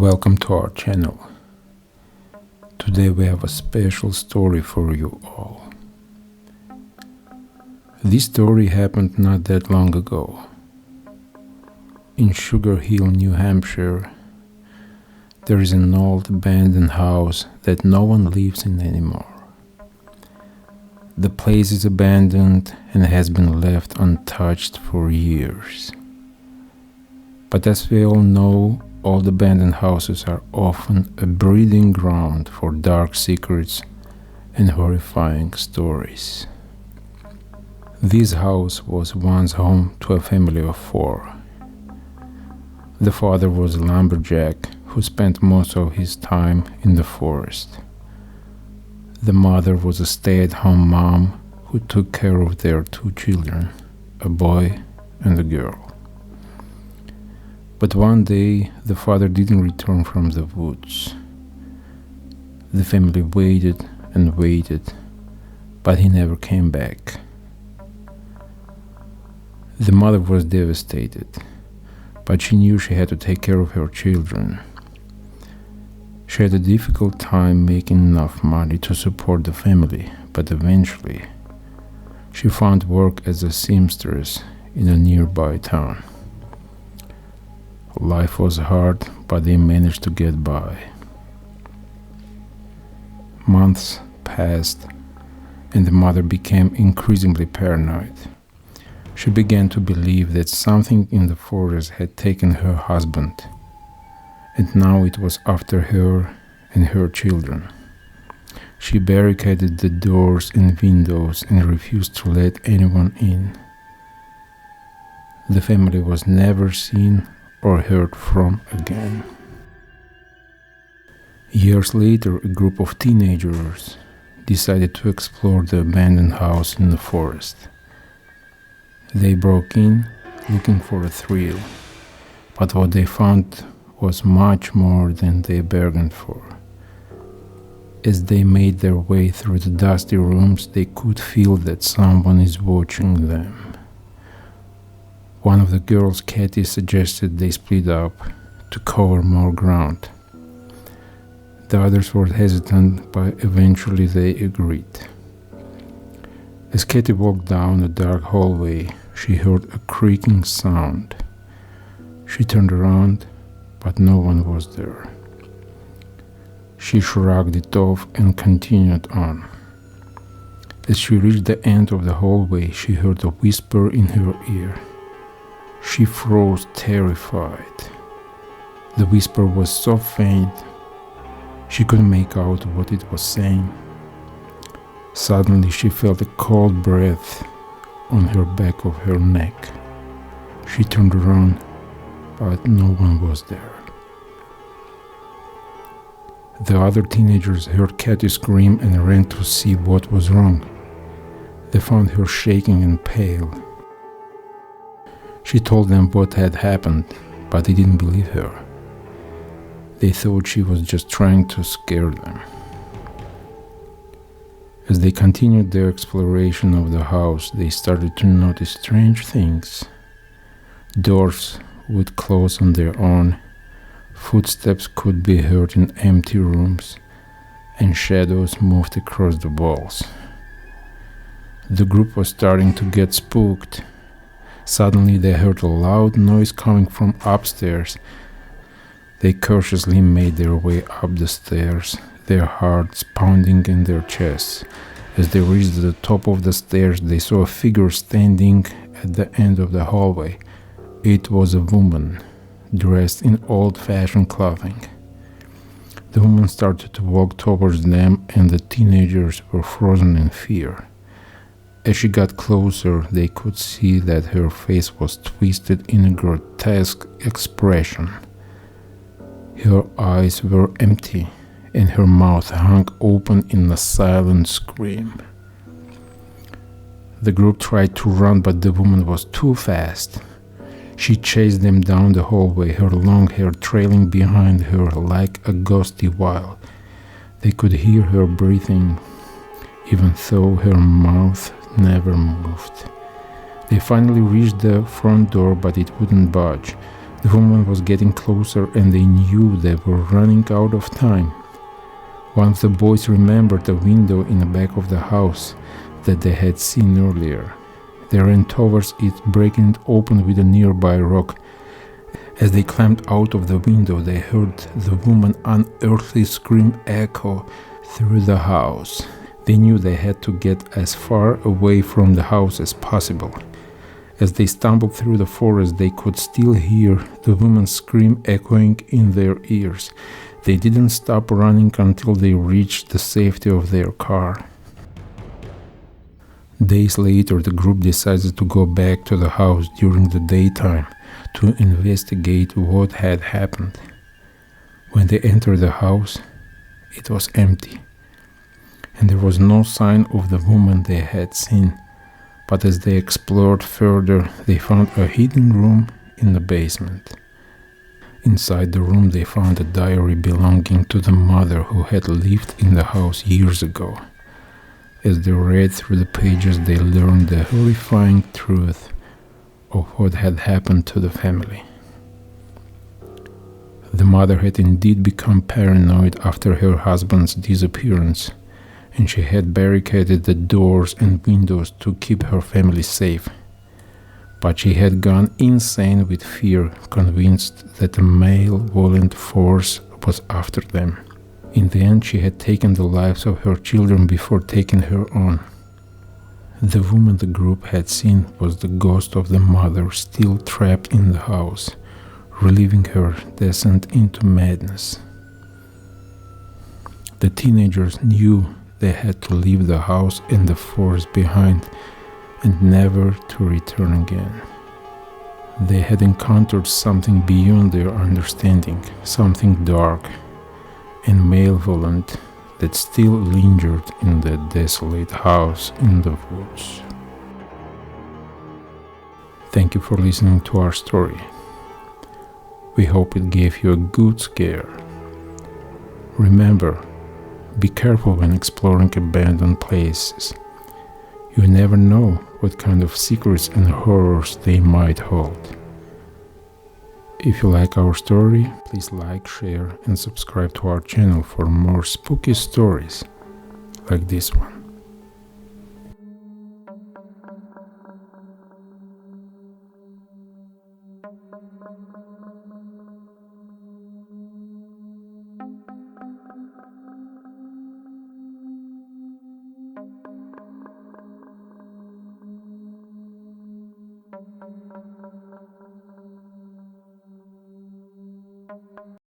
Welcome to our channel. Today we have a special story for you all. This story happened not that long ago. In Sugar Hill, New Hampshire, there is an old abandoned house that no one lives in anymore. The place is abandoned and has been left untouched for years. But as we all know, old abandoned houses are often a breeding ground for dark secrets and horrifying stories. This house was once home to a family of 4. The father was a lumberjack who spent most of his time in the forest. The mother was a stay-at-home mom who took care of their 2 children, a boy and a girl. But one day, the father didn't return from the woods. The family waited and waited, but he never came back. The mother was devastated, but she knew she had to take care of her children. She had a difficult time making enough money to support the family, but eventually, she found work as a seamstress in a nearby town. Life was hard, but they managed to get by. Months passed, and the mother became increasingly paranoid. She began to believe that something in the forest had taken her husband, and now it was after her and her children. She barricaded the doors and windows and refused to let anyone in. The family was never seen or heard from again. Years later, a group of teenagers decided to explore the abandoned house in the forest. They broke in looking for a thrill, but what they found was much more than they bargained for. As they made their way through the dusty rooms, they could feel that someone is watching them. One of the girls, Katie, suggested they split up to cover more ground. The others were hesitant, but eventually they agreed. As Katie walked down a dark hallway, she heard a creaking sound. She turned around, but no one was there. She shrugged it off and continued on. As she reached the end of the hallway, she heard a whisper in her ear. She froze, terrified. The whisper was so faint, she couldn't make out what it was saying. Suddenly, she felt a cold breath on her back of her neck. She turned around, but no one was there. The other teenagers heard Katie scream and ran to see what was wrong. They found her shaking and pale. She told them what had happened, but they didn't believe her. They thought she was just trying to scare them. As they continued their exploration of the house, they started to notice strange things. Doors would close on their own, footsteps could be heard in empty rooms, and shadows moved across the walls. The group was starting to get spooked. Suddenly they heard a loud noise coming from upstairs. They cautiously made their way up the stairs, their hearts pounding in their chests. As they reached the top of the stairs, they saw a figure standing at the end of the hallway. It was a woman, dressed in old-fashioned clothing. The woman started to walk towards them, and the teenagers were frozen in fear. As she got closer, they could see that her face was twisted in a grotesque expression. Her eyes were empty, and her mouth hung open in a silent scream. The group tried to run, but the woman was too fast. She chased them down the hallway, her long hair trailing behind her like a ghostly wail. They could hear her breathing, even though her mouth never moved. They finally reached the front door, but it wouldn't budge. The woman was getting closer and they knew they were running out of time. One of the boys remembered a window in the back of the house that they had seen earlier. They ran towards it, breaking it open with a nearby rock. As they climbed out of the window, they heard the woman's unearthly scream echo through the house. They knew they had to get as far away from the house as possible. As they stumbled through the forest, they could still hear the woman's scream echoing in their ears. They didn't stop running until they reached the safety of their car. Days later, the group decided to go back to the house during the daytime to investigate what had happened. When they entered the house, it was empty, and there was no sign of the woman they had seen. But as they explored further, they found a hidden room in the basement. Inside the room, they found a diary belonging to the mother who had lived in the house years ago. As they read through the pages, they learned the horrifying truth of what had happened to the family. The mother had indeed become paranoid after her husband's disappearance, and she had barricaded the doors and windows to keep her family safe. But she had gone insane with fear, convinced that a malevolent force was after them. In the end, she had taken the lives of her children before taking her own. The woman the group had seen was the ghost of the mother still trapped in the house, reliving her descent into madness. The teenagers knew they had to leave the house and the forest behind and never to return again. They had encountered something beyond their understanding, something dark and malevolent that still lingered in that desolate house in the woods. Thank you for listening to our story. We hope it gave you a good scare. Remember, be careful when exploring abandoned places. You never know what kind of secrets and horrors they might hold. If you like our story, please like, share, and subscribe to our channel for more spooky stories like this one.